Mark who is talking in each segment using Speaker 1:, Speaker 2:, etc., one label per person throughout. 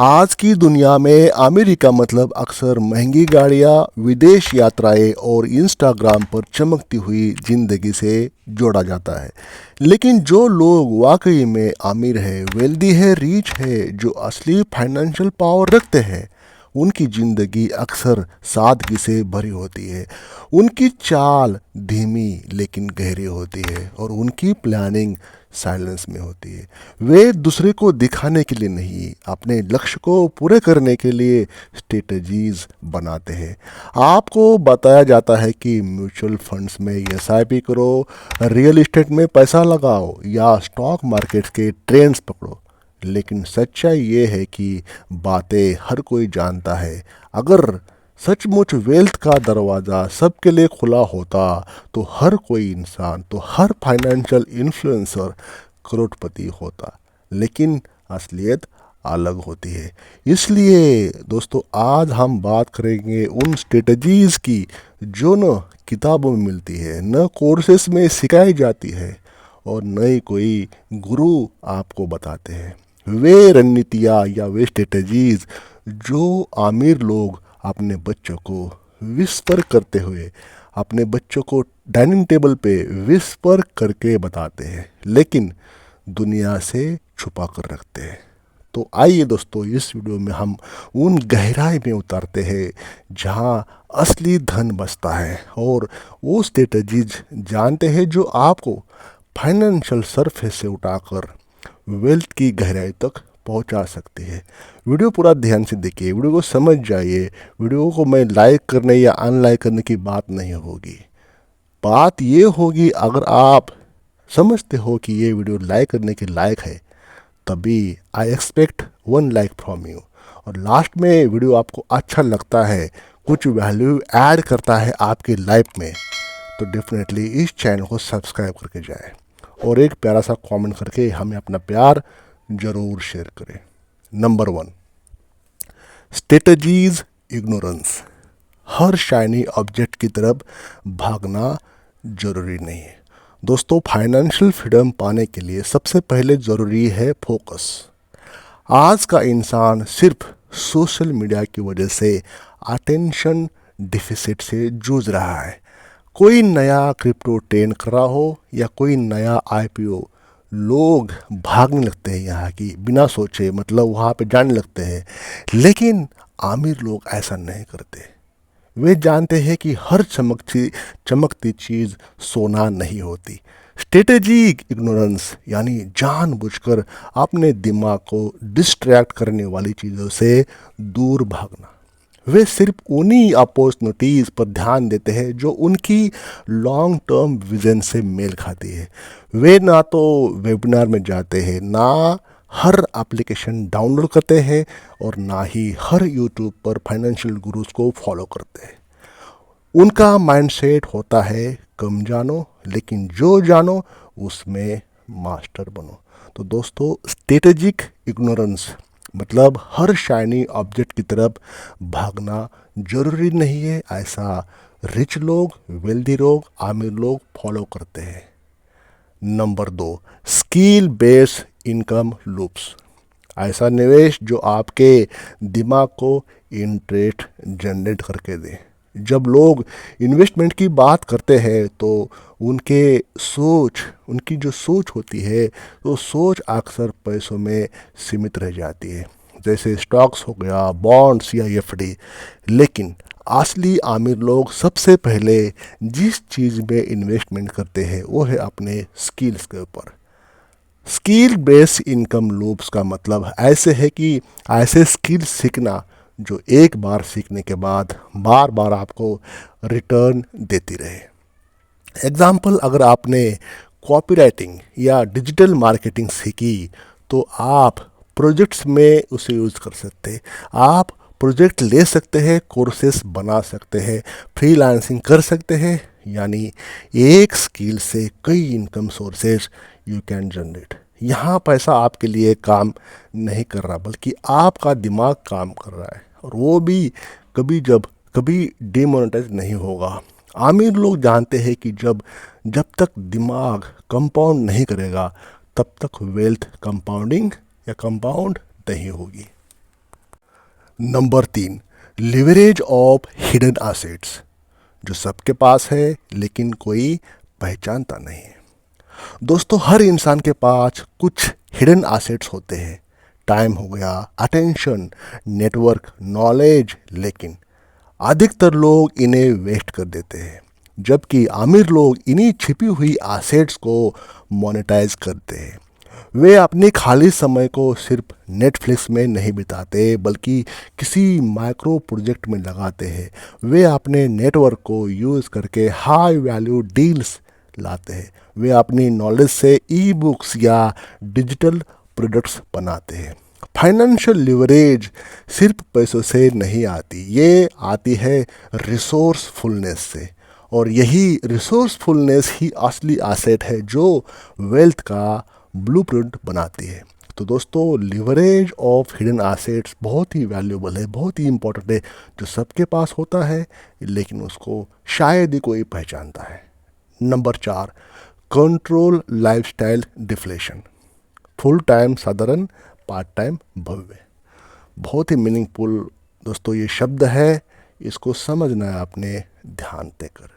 Speaker 1: आज की दुनिया में अमेरिका मतलब अक्सर महंगी गाड़ियाँ, विदेश यात्राएं और इंस्टाग्राम पर चमकती हुई ज़िंदगी से जोड़ा जाता है। लेकिन जो लोग वाकई में अमीर है, वेल्दी है, रीच है, जो असली फाइनेंशियल पावर रखते हैं, उनकी ज़िंदगी अक्सर सादगी से भरी होती है। उनकी चाल धीमी लेकिन गहरी होती है और उनकी प्लानिंग साइलेंस में होती है। वे दूसरे को दिखाने के लिए नहीं, अपने लक्ष्य को पूरे करने के लिए स्ट्रेटजीज बनाते हैं। आपको बताया जाता है कि म्यूचुअल फंड्स में एसआईपी करो, रियल इस्टेट में पैसा लगाओ या स्टॉक मार्केट के ट्रेंड्स पकड़ो। लेकिन सच्चाई ये है कि बातें हर कोई जानता है। अगर सचमुच वेल्थ का दरवाज़ा सबके लिए खुला होता तो हर कोई इंसान, तो हर फाइनेंशियल इन्फ्लुएंसर करोड़पति होता। लेकिन असलियत अलग होती है। इसलिए दोस्तों, आज हम बात करेंगे उन स्ट्रेटजीज़ की जो न किताबों में मिलती है, न कोर्सेस में सिखाई जाती है और न ही कोई गुरु आपको बताते हैं। वे रणनीतियाँ या वे स्ट्रेटजीज जो आमिर लोग अपने बच्चों को विस्पर करते हुए, अपने बच्चों को डाइनिंग टेबल पे विस्पर करके बताते हैं, लेकिन दुनिया से छुपा कर रखते हैं। तो आइए दोस्तों, इस वीडियो में हम उन गहराई में उतारते हैं जहां असली धन बसता है और वो स्ट्रेटजीज जानते हैं जो आपको फाइनेंशियल सरफेस से उठाकर वेल्थ की गहराई तक पहुंचा सकती है। वीडियो पूरा ध्यान से देखिए, वीडियो को समझ जाइए। वीडियो को मैं लाइक करने या अनलाइक करने की बात नहीं होगी। बात ये होगी, अगर आप समझते हो कि ये वीडियो लाइक करने के लायक है, तभी I expect 1 like from you. और लास्ट में वीडियो आपको अच्छा लगता है, कुछ वैल्यू ऐड करता है आपकी लाइफ में, तो डेफिनेटली इस चैनल को सब्सक्राइब करके जाए और एक प्यारा सा कमेंट करके हमें अपना प्यार ज़रूर शेयर करें। Number 1, strategies ignorance. हर शाइनी ऑब्जेक्ट की तरफ भागना जरूरी नहीं है। दोस्तों, फाइनेंशियल फ्रीडम पाने के लिए सबसे पहले ज़रूरी है फोकस। आज का इंसान सिर्फ सोशल मीडिया की वजह से अटेंशन डिफिसिट से जूझ रहा है। कोई नया क्रिप्टो ट्रेंड कर रहा हो या कोई नया आईपीओ, लोग भागने लगते हैं यहाँ की, बिना सोचे, मतलब वहाँ पे जाने लगते हैं। लेकिन आमिर लोग ऐसा नहीं करते। वे जानते हैं कि हर चमकती चमकती चीज़ सोना नहीं होती। स्ट्रेटेजिक इग्नोरेंस यानी जानबूझकर अपने दिमाग को डिस्ट्रैक्ट करने वाली चीज़ों से दूर भागना। वे सिर्फ उन्हीं अपॉर्चुनिटीज़ पर ध्यान देते हैं जो उनकी लॉन्ग टर्म विजन से मेल खाती है। वे ना तो वेबिनार में जाते हैं, ना हर एप्लीकेशन डाउनलोड करते हैं और ना ही हर यूट्यूब पर फाइनेंशियल गुरुज को फॉलो करते हैं। उनका माइंडसेट होता है, कम जानो लेकिन जो जानो उसमें मास्टर बनो। तो दोस्तों, स्ट्रेटेजिक इग्नोरेंस मतलब हर शाइनी ऑब्जेक्ट की तरफ भागना जरूरी नहीं है, ऐसा रिच लोग, वेल्दी लोग, आमिर लोग फॉलो करते हैं। Number 2, skill based income loops. ऐसा निवेश जो आपके दिमाग को इंटरेस्ट जनरेट करके दे। जब लोग इन्वेस्टमेंट की बात करते हैं तो उनकी जो सोच होती है, तो सोच अक्सर पैसों में सीमित रह जाती है, जैसे स्टॉक्स हो गया, बॉन्ड्स या एफडी। लेकिन असली आमिर लोग सबसे पहले जिस चीज़ में इन्वेस्टमेंट करते हैं वो है अपने स्किल्स के ऊपर। स्किल बेस्ड इनकम लूप्स का मतलब ऐसे है कि ऐसे स्किल सीखना जो एक बार सीखने के बाद बार बार आपको रिटर्न देती रहे। एग्जाम्पल, अगर आपने कॉपीराइटिंग या डिजिटल मार्केटिंग सीखी तो आप प्रोजेक्ट्स में उसे यूज़ कर सकते हैं। आप प्रोजेक्ट ले सकते हैं, कोर्सेस बना सकते हैं, फ्रीलांसिंग कर सकते हैं। यानी एक स्किल से कई income sources you can generate. यहाँ पैसा आपके लिए काम नहीं कर रहा, बल्कि आपका दिमाग काम कर रहा है, और वो भी कभी डिमोनेटाइज नहीं होगा। आमिर लोग जानते हैं कि जब तक दिमाग कंपाउंड नहीं करेगा, तब तक वेल्थ कंपाउंडिंग या कंपाउंड नहीं होगी। Number 3, leverage of hidden assets, जो सबके पास है लेकिन कोई पहचानता नहीं है। दोस्तों, हर इंसान के पास कुछ हिडन एसेट्स होते हैं। टाइम हो गया, अटेंशन, नेटवर्क, नॉलेज, लेकिन अधिकतर लोग इन्हें वेस्ट कर देते हैं, जबकि अमीर लोग इन्हीं छिपी हुई एसेट्स को मोनेटाइज करते हैं। वे अपने खाली समय को सिर्फ नेटफ्लिक्स में नहीं बिताते, बल्कि किसी माइक्रो प्रोजेक्ट में लगाते हैं। वे अपने नेटवर्क को यूज़ करके हाई वैल्यू डील्स लाते हैं। वे अपनी नॉलेज से ई बुक्स या डिजिटल प्रोडक्ट्स बनाते हैं। फाइनेंशियल लिवरेज सिर्फ पैसों से नहीं आती, ये आती है रिसोर्सफुलनेस से। और यही रिसोर्सफुलनेस ही असली एसेट है जो वेल्थ का ब्लूप्रिंट बनाती है। तो दोस्तों, लिवरेज ऑफ हिडन एसेट्स बहुत ही वैल्यूबल है, बहुत ही इंपॉर्टेंट है, जो सबके पास होता है लेकिन उसको शायद ही कोई पहचानता है। Number 4, control lifestyle deflation. Full time साधारण, पार्ट टाइम भव्य। बहुत ही मीनिंगफुल दोस्तों ये शब्द है, इसको समझना है आपने ध्यान देकर।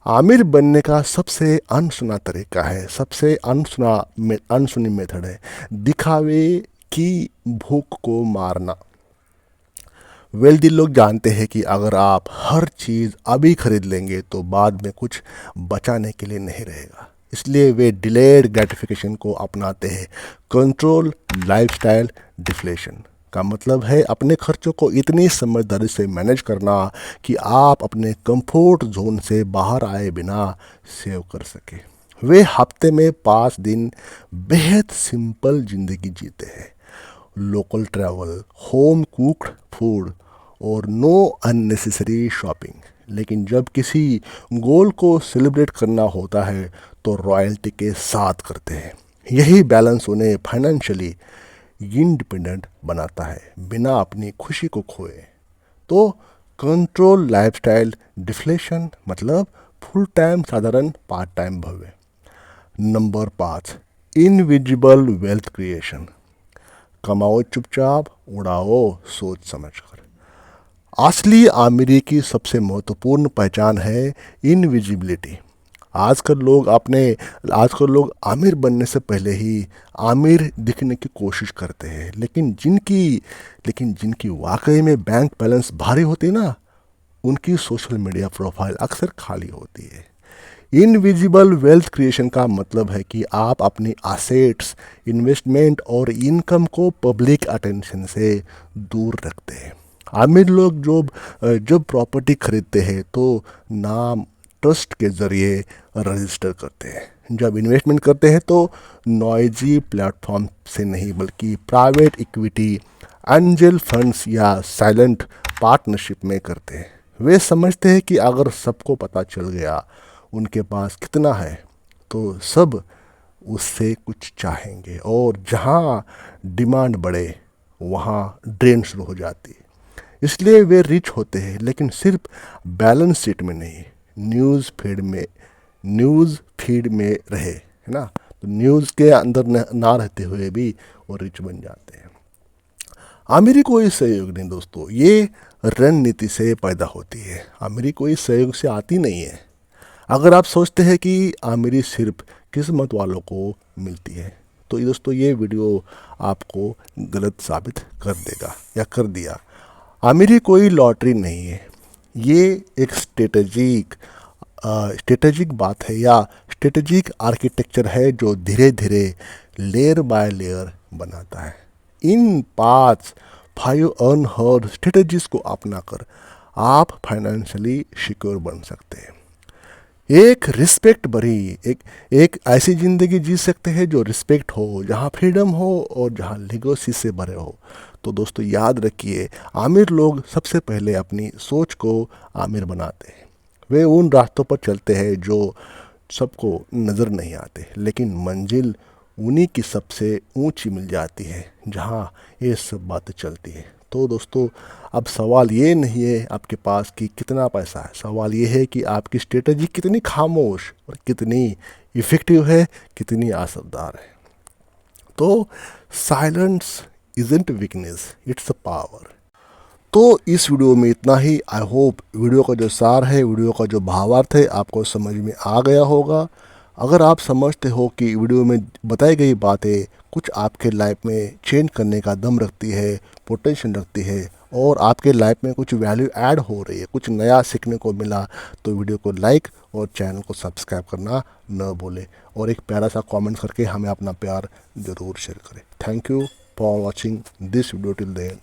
Speaker 1: आमिर बनने का सबसे अनसुना तरीका है, सबसे अनसुनी मेथड है दिखावे की भूख को मारना। वेल्दी लोग जानते हैं कि अगर आप हर चीज़ अभी खरीद लेंगे तो बाद में कुछ बचाने के लिए नहीं रहेगा, इसलिए वे डिलेड ग्रेटिफिकेशन को अपनाते हैं। कंट्रोल लाइफस्टाइल डिफ्लेशन का मतलब है अपने खर्चों को इतनी समझदारी से मैनेज करना कि आप अपने कंफर्ट जोन से बाहर आए बिना सेव कर सके। वे हफ्ते में 5 दिन बेहद सिंपल ज़िंदगी जीते हैं। Local travel, home cooked food और नो अननेसेसरी शॉपिंग। लेकिन जब किसी गोल को सेलिब्रेट करना होता है तो रॉयल्टी के साथ करते हैं। यही बैलेंस उन्हें फाइनेंशियली इंडिपेंडेंट बनाता है, बिना अपनी खुशी को खोए। तो कंट्रोल लाइफस्टाइल डिफ्लेशन मतलब फुल टाइम साधारण, पार्ट टाइम भव्य। Number 5, invisible wealth creation. कमाओ चुपचाप, उड़ाओ सोच समझकर। असली आमिरी की सबसे महत्वपूर्ण पहचान है इनविजिबिलिटी। आजकल लोग आमिर बनने से पहले ही आमिर दिखने की कोशिश करते हैं, लेकिन जिनकी वाकई में बैंक बैलेंस भारी होती है ना, उनकी सोशल मीडिया प्रोफाइल अक्सर खाली होती है। इनविजिबल वेल्थ क्रिएशन का मतलब है कि आप अपनी एसेट्स, इन्वेस्टमेंट और इनकम को पब्लिक अटेंशन से दूर रखते हैं। आमिर लोग जब प्रॉपर्टी खरीदते हैं तो नाम ट्रस्ट के ज़रिए रजिस्टर करते हैं। जब इन्वेस्टमेंट करते हैं तो नॉइजी प्लेटफॉर्म से नहीं, बल्कि प्राइवेट इक्विटी, एंजल फंड्स या साइलेंट पार्टनरशिप में करते हैं। वे समझते हैं कि अगर सबको पता चल गया उनके पास कितना है तो सब उससे कुछ चाहेंगे, और जहाँ डिमांड बढ़े वहाँ ड्रेन शुरू हो जाती है। इसलिए वे रिच होते हैं, लेकिन सिर्फ बैलेंस शीट में नहीं, न्यूज़ फीड में रहे, है ना। तो न्यूज़ के अंदर ना रहते हुए भी वो रिच बन जाते हैं। आमिरी कोई सहयोग नहीं दोस्तों, ये रणनीति से पैदा होती है। आमिरी कोई सहयोग से आती नहीं है। अगर आप सोचते हैं कि आमिरी सिर्फ किस्मत वालों को मिलती है, तो ये दोस्तों ये वीडियो आपको गलत साबित कर देगा या कर दिया। आमिरी कोई लॉटरी नहीं है, ये एक स्ट्रेटेजिक बात है या स्ट्रेटेजिक आर्किटेक्चर है जो धीरे धीरे लेयर बाय लेयर बनाता है। इन 5 अनहर्ड स्ट्रेटेजीज को अपनाकर आप फाइनेंशियली सिक्योर बन सकते हैं। एक रिस्पेक्ट भरी एक ऐसी ज़िंदगी जी सकते हैं जो रिस्पेक्ट हो, जहाँ फ्रीडम हो और जहाँ लीगोसी से भरे हो। तो दोस्तों याद रखिए, आमिर लोग सबसे पहले अपनी सोच को आमिर बनाते हैं। वे उन रास्तों पर चलते हैं जो सबको नज़र नहीं आते, लेकिन मंजिल उन्हीं की सबसे ऊंची मिल जाती है जहाँ ये सब बातें चलती है। तो दोस्तों अब सवाल ये नहीं है आपके पास कि कितना पैसा है, सवाल ये है कि आपकी स्ट्रेटजी कितनी खामोश और कितनी इफ़ेक्टिव है, कितनी असरदार है। तो silence isn't weakness, it's a power. तो इस वीडियो में इतना ही। आई होप वीडियो का जो सार है, वीडियो का जो भावार्थ है आपको समझ में आ गया होगा। अगर आप समझते हो कि वीडियो में बताई गई बातें कुछ आपके लाइफ में चेंज करने का दम रखती है, पोटेंशियल रखती है, और आपके लाइफ में कुछ वैल्यू ऐड हो रही है, कुछ नया सीखने को मिला, तो वीडियो को लाइक और चैनल को सब्सक्राइब करना न भूलें, और एक प्यारा सा कमेंट करके हमें अपना प्यार ज़रूर शेयर करें। Thank you for watching this video till the end.